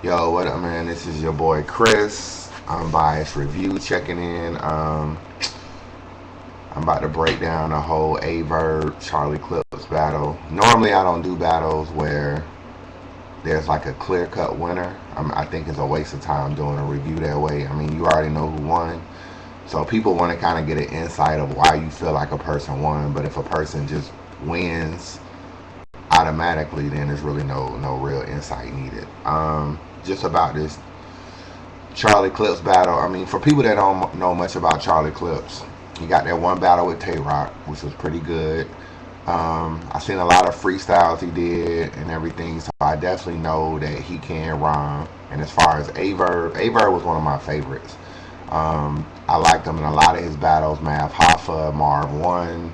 Yo, what up, man? This is your boy Chris. Unbias review checking in. I'm about to break down the whole A Verb Charlie Clips battle. Normally, I don't do battles where there's like a clear cut winner. I think it's a waste of time doing a review that way. I mean, you already know who won. So people want to kind of get an insight of why you feel like a person won. But if a person just wins automatically, then there's really no real insight needed. Just about this Charlie Clips battle. I mean, for people that don't know much about Charlie Clips, he got that one battle with Tay Rock, which was pretty good. I seen a lot of freestyles he did and everything, so I definitely know that he can rhyme. And as far as A Verb was one of my favorites. I liked him in a lot of his battles. Mav Hoffa, Marv One,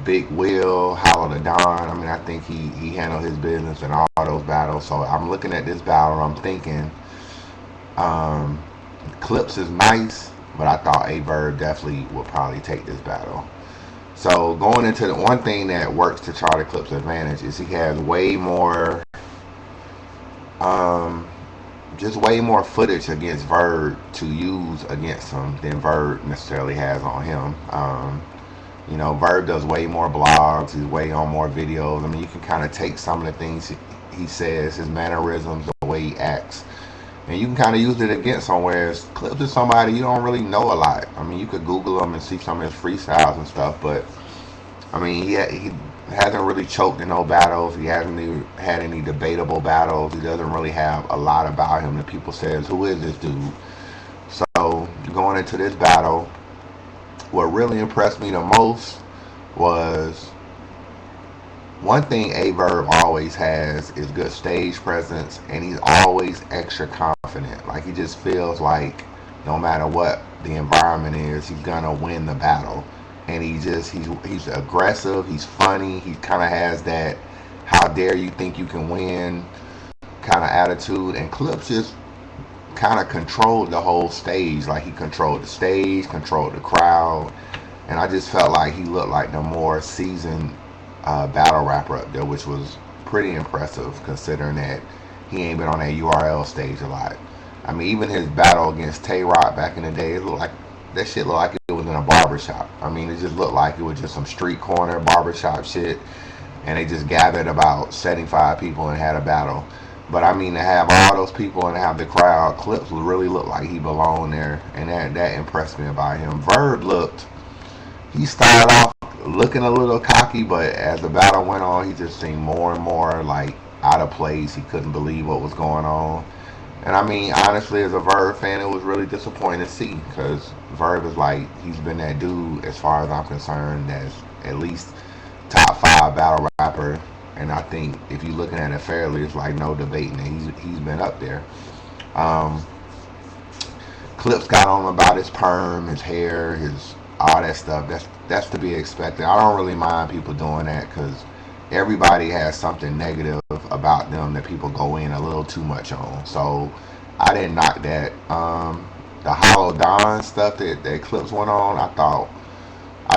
Big Will, Hollow the Don. I mean, I think he handled his business in all those battles. So I'm looking at this battle. I'm thinking um, Clips is nice, but I thought A Verb definitely would probably take this battle. So going into the one thing that works to Charlie Clips' advantage is he has way more, um, just way more footage against Verb to use against him than Verb necessarily has on him. Verb does way more blogs. He's way on more videos. I mean, you can kind of take some of the things he says, his mannerisms, the way he acts, and you can kind of use it against him. Whereas Clips is somebody you don't really know a lot. I mean, you could Google him and see some of his freestyles and stuff, but I mean, he hasn't really choked in no battles. He hasn't even had any debatable battles. He doesn't really have a lot about him that people says, who is this dude? So going into this battle, what really impressed me the most was one thing A Verb always has is good stage presence, and he's always extra confident. Like he just feels like no matter what the environment is, he's gonna win the battle. And he's aggressive. He's funny. He kind of has that "how dare you think you can win" kind of attitude. And Clips just kind of controlled the whole stage. Like he controlled the stage, controlled the crowd, and I just felt like he looked like the more seasoned battle rapper up there, which was pretty impressive considering that he ain't been on that URL stage a lot. I mean, even his battle against Tay Rock back in the day, it looked like that shit looked like it was in a barbershop. I mean, it just looked like it was just some street corner barbershop shit, and they just gathered about 75 people and had a battle. But I mean, to have all those people and have the crowd, Clips would really look like he belonged there, and that impressed me about him. Verb he started off looking a little cocky, but as the battle went on, he just seemed more and more like out of place. He couldn't believe what was going on. And I mean, honestly, as a Verb fan, it was really disappointing to see because Verb is like, he's been that dude, as far as I'm concerned, that's at least top five battle rapper. And I think if you're looking at it fairly, it's like no debating that he's been up there. Um, Clips got on about his perm, his hair, his all that stuff. That's to be expected. I don't really mind people doing that because everybody has something negative about them that people go in a little too much on. So I didn't knock that. The Hollow Don stuff that Clips went on, I thought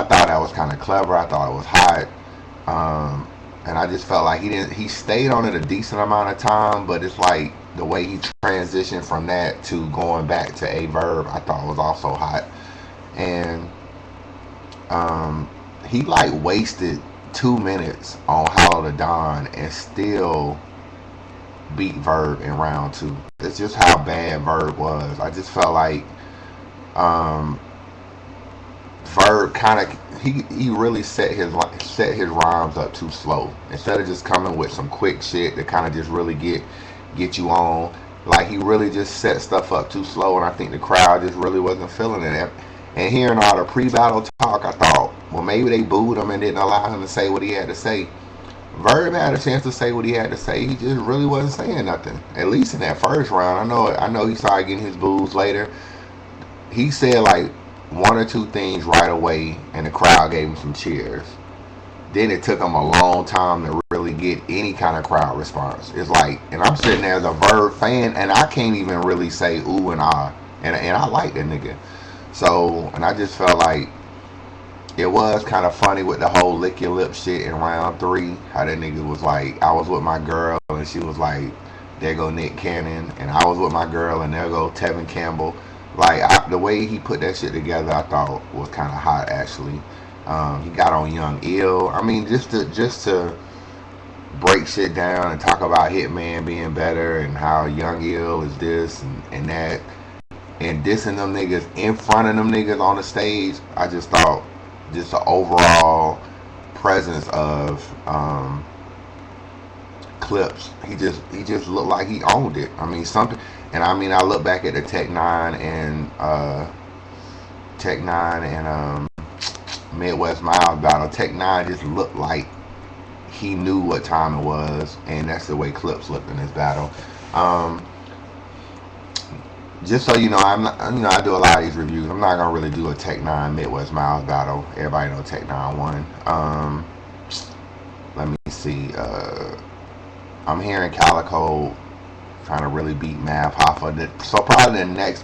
that was kind of clever. I thought it was hot. And I just felt like he stayed on it a decent amount of time, but it's like the way he transitioned from that to going back to A Verb, I thought was also hot. And he like wasted 2 minutes on Hollow the Don and still beat Verb in round two. It's just how bad Verb was. I just felt like um, Verb kind of he really set his rhymes up too slow. Instead of just coming with some quick shit that kind of just really get you on, like he really just set stuff up too slow, and I think the crowd just really wasn't feeling it. And hearing all the pre-battle talk, I thought, well, maybe they booed him and didn't allow him to say what he had to say. Verb had a chance to say what he had to say. He just really wasn't saying nothing. At least in that first round, I know he started getting his boos later. He said like one or two things right away, and the crowd gave him some cheers. Then it took him a long time to really get any kind of crowd response. It's like, and I'm sitting there as a Verb fan, and I can't even really say ooh and ah, and I like that nigga. So, and I just felt like it was kind of funny with the whole lick your lip shit in round three. How that nigga was like, I was with my girl and she was like, there go Nick Cannon, and I was with my girl and there go Tevin Campbell. Like the way he put that shit together, I thought was kind of hot actually. He got on Young Ill. I mean, just to break shit down and talk about Hitman being better and how Young Ill is this and that and dissing them niggas in front of them niggas on the stage. I just thought just the overall presence of Clips. He just looked like he owned it. I mean something, and I mean I look back at the Tech Nine and Midwest Miles battle. Tech Nine just looked like he knew what time it was, and that's the way Clips looked in this battle. Um, just so you know, I'm not, you know, I do a lot of these reviews. I'm not gonna really do a Tech Nine Midwest Miles battle. Everybody know Tech Nine won. Let me see. I'm hearing Calico trying to really beat Mav Hoffa. So probably the next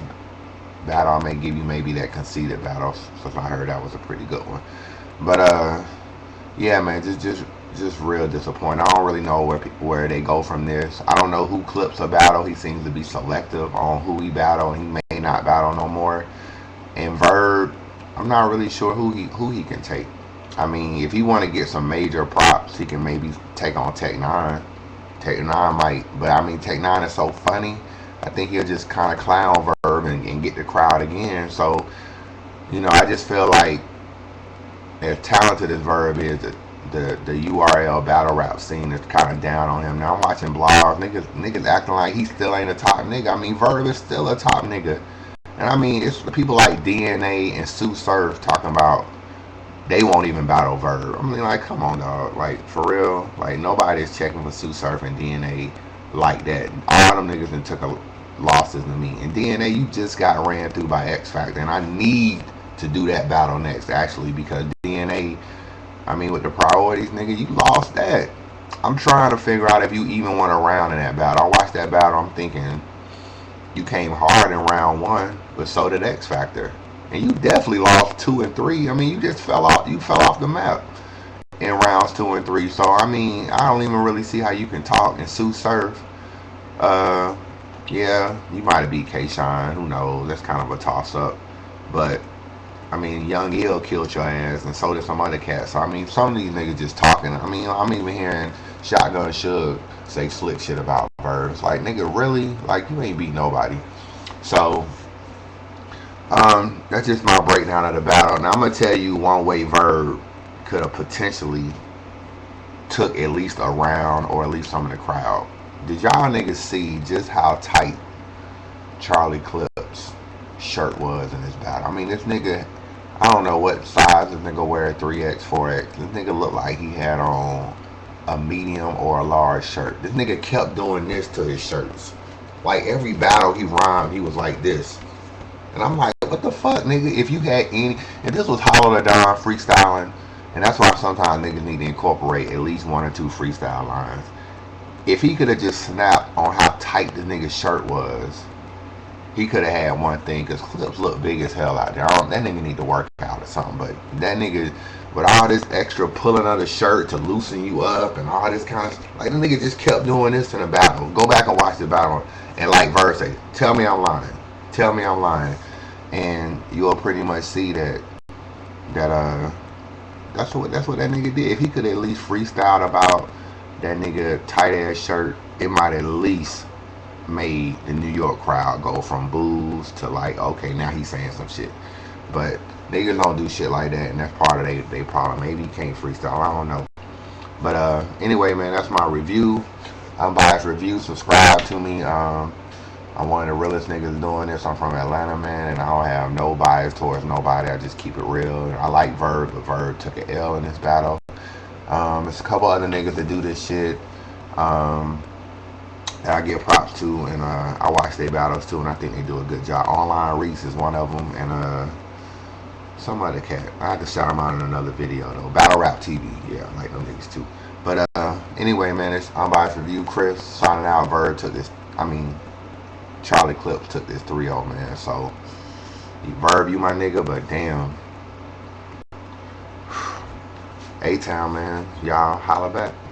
battle I may give you maybe that conceded battle, since I heard that was a pretty good one. But yeah, man, just real disappointing. I don't really know where they go from this. I don't know who Clips a battle. He seems to be selective on who he battle, and he may not battle no more. And Verb, I'm not really sure who he can take. I mean, if he want to get some major props, he can maybe take on Tech Nine. Tech Nine might, but I mean, Tech Nine is so funny. I think he'll just kind of clown Verb and get the crowd again. So, you know, I just feel like as talented as Verb is, the URL battle rap scene is kind of down on him. Now I'm watching blogs, niggas acting like he still ain't a top nigga. I mean, Verb is still a top nigga, and I mean it's people like DNA and Sue Surf talking about they won't even battle Verb. I mean, like, come on, dog. Like, for real, like nobody's checking for Sue Surf and DNA like that. All them niggas and took a losses to me. And DNA, you just got ran through by X Factor, and I need to do that battle next actually because DNA. I mean, with the priorities, nigga, you lost that. I'm trying to figure out if you even want a round in that battle. I watched that battle. I'm thinking you came hard in round one, but so did X Factor, and you definitely lost 2 and 3. I mean, you just fell off. You fell off the map in rounds 2 and 3. So I mean, I don't even really see how you can talk and Sue Surf. Yeah, you might have beat K-Shine. Who knows? That's kind of a toss up, but I mean, Young Ill killed your ass, and so did some other cats. So, I mean, some of these niggas just talking. I mean, I'm even hearing Shotgun Suge say slick shit about Verb. It's like, nigga, really? Like, you ain't beat nobody. So, that's just my breakdown of the battle. Now, I'm going to tell you one way Verb could have potentially took at least a round or at least some of the crowd. Did y'all niggas see just how tight Charlie Clips' shirt was in this battle? I mean, this nigga, I don't know what size this nigga wear, 3X, 4X. This nigga looked like he had on a medium or a large shirt. This nigga kept doing this to his shirts. Like every battle he rhymed, he was like this. And I'm like, what the fuck, nigga? If you had any, if this was Hollow the Don freestyling, and that's why sometimes niggas need to incorporate at least 1 or 2 freestyle lines. If he could have just snapped on how tight this nigga's shirt was, he could have had one thing, because Clips look big as hell out there. That nigga need to work out or something, but that nigga, with all this extra pulling of the shirt to loosen you up and all this kind of, like, the nigga just kept doing this in the battle. Go back and watch the battle, and like Verse say, tell me I'm lying. Tell me I'm lying. And you'll pretty much see that that's what that nigga did. If he could at least freestyle about that nigga tight ass shirt, it might at least made the New York crowd go from boos to like, okay, now he's saying some shit. But niggas don't do shit like that, and that's part of they problem. Maybe he can't freestyle, I don't know. But anyway, man, that's my review. Unbiased review. Subscribe to me. I'm one of the realest niggas doing this. I'm from Atlanta, man, and I don't have no bias towards nobody. I just keep it real. I like Verb, but Verb took an L in this battle. There's a couple other niggas that do this shit. That I give props to, and I watch their battles too, and I think they do a good job. Online Reese is one of them, and some other cat. I have to shout them out in another video though. Battle Rap TV, yeah, I like them niggas too. But anyway, man, it's Unbiased Review. Chris signing out. Verb took this. I mean, Charlie Clips took this 3-0, man. So Verb, you my nigga, but damn, A-Town, man. Y'all holla back.